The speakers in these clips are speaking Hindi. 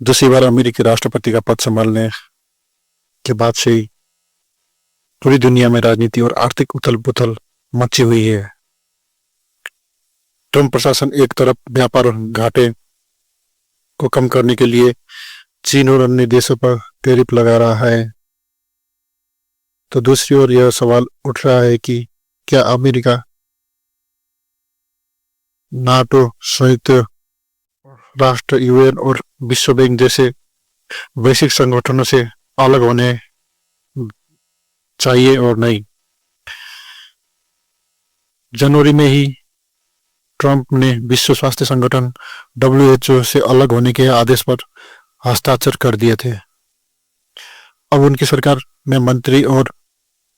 दूसरी बार अमेरिकी राष्ट्रपति का पद संभालने के बाद से ही पूरी दुनिया में राजनीति और आर्थिक उथल पुथल मची हुई है। ट्रंप प्रशासन एक तरफ व्यापार और घाटे को कम करने के लिए चीन और अन्य देशों पर टैरिफ लगा रहा है, तो दूसरी ओर यह सवाल उठ रहा है कि क्या अमेरिका नाटो, संयुक्त राष्ट्र, यूएन और विश्व बैंक जैसे वैश्विक संगठनों से अलग होने चाहिए और नहीं। जनवरी में ही ट्रंप ने विश्व स्वास्थ्य संगठन WHO से अलग होने के आदेश पर हस्ताक्षर कर दिए थे। अब उनकी सरकार में मंत्री और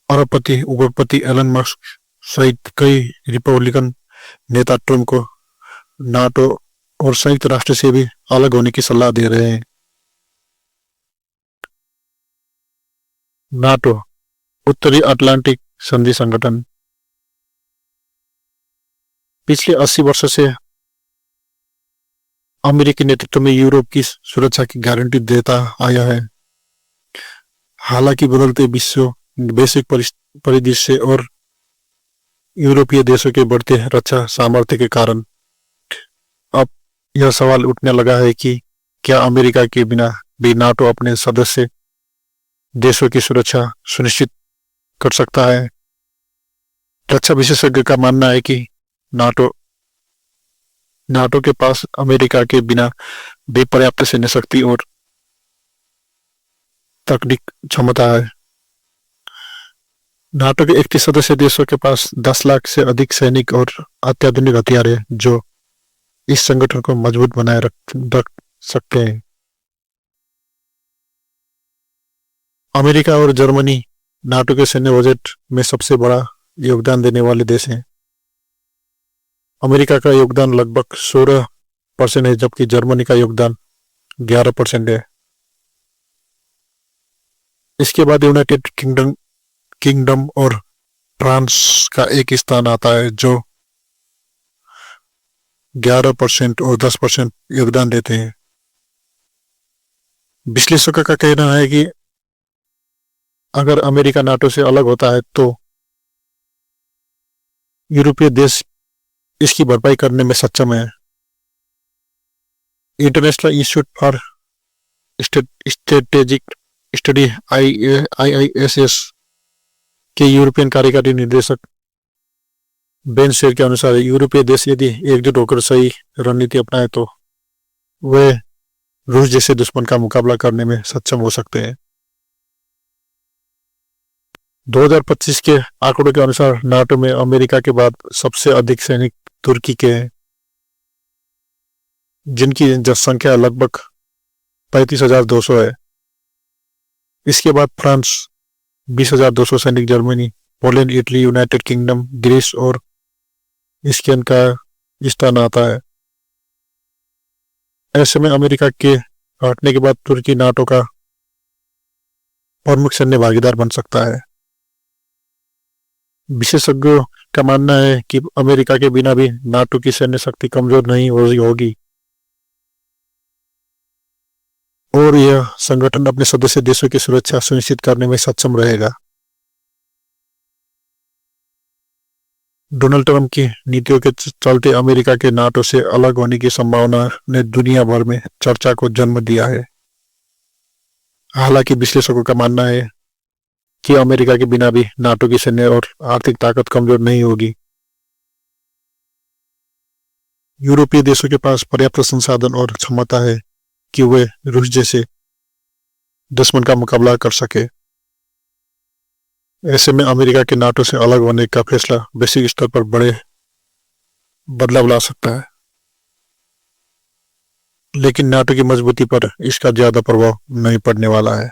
अरबपति उद्योगपति एलन मस्क सहित कई रिपब्लिकन नेता ट्रंप को नाटो और संयुक्त राष्ट्र से भी अलग होने की सलाह दे रहे हैं। नाटो, उत्तरी अटलांटिक संधि संगठन, पिछले 80 वर्षों से अमेरिकी नेतृत्व में यूरोप की सुरक्षा की गारंटी देता आया है। हालांकि बदलते विश्व वैश्विक परिदृश्य और यूरोपीय देशों के बढ़ते रक्षा सामर्थ्य के कारण अब यह सवाल उठने लगा है कि क्या अमेरिका के बिना भी नाटो अपने सदस्य देशों की सुरक्षा सुनिश्चित कर सकता है। रक्षा विशेषज्ञ का मानना है कि नाटो के पास अमेरिका के बिना भी पर्याप्त सैन्य शक्ति और तकनीक क्षमता है। नाटो के 31 सदस्य देशों के पास 10 लाख से अधिक सैनिक और अत्याधुनिक हथियार है जो इस संगठन को मजबूत बनाए रख सकते हैं। अमेरिका और जर्मनी नाटो के सैन्य बजट में सबसे बड़ा योगदान देने वाले देश हैं। अमेरिका का योगदान लगभग 16% है, जबकि जर्मनी का योगदान 11% है। इसके बाद यूनाइटेड किंगडम और फ्रांस का एक स्थान आता है जो 11% और 10% योगदान देते हैं। विश्लेषकों का कहना है कि अगर अमेरिका नाटो से अलग होता है तो यूरोपीय देश इसकी भरपाई करने में सक्षम है। International institute for strategic study IISS के यूरोपियन कार्यकारी निर्देशक बेन शेर के अनुसार यूरोपीय देश यदि एकजुट होकर सही रणनीति अपनाए तो वे रूस जैसे दुश्मन का मुकाबला करने में सक्षम हो सकते हैं। 2025 के आंकड़ों के अनुसार नाटो में अमेरिका के बाद सबसे अधिक सैनिक तुर्की के हैं, जिनकी जनसंख्या लगभग 35,200 है। इसके बाद फ्रांस 20,200 सैनिक, Germany, Poland, Italy, United Kingdom, Greece और स्पेन का स्थान आता है। ऐसे में अमेरिका के हटने के बाद तुर्की नाटो का प्रमुख सैन्य भागीदार बन सकता है। विशेषज्ञों का मानना है कि अमेरिका के बिना भी नाटो की सैन्य शक्ति कमजोर नहीं होगी और यह संगठन अपने सदस्य देशों की सुरक्षा सुनिश्चित करने में सक्षम रहेगा। डोनाल्ड ट्रंप की नीतियों के चलते अमेरिका के नाटो से अलग होने की संभावना ने दुनिया भर में चर्चा को जन्म दिया है। हालांकि विश्लेषकों का मानना है कि अमेरिका के बिना भी नाटो की सैन्य और आर्थिक ताकत कमजोर नहीं होगी। यूरोपीय देशों के पास पर्याप्त संसाधन और क्षमता है कि वे रूस जैसे दुश्मन का मुकाबला कर सके। ऐसे में अमेरिका के नाटो से अलग होने का फैसला वैश्विक स्तर पर बड़े बदलाव ला सकता है, लेकिन नाटो की मजबूती पर इसका ज्यादा प्रभाव नहीं पड़ने वाला है।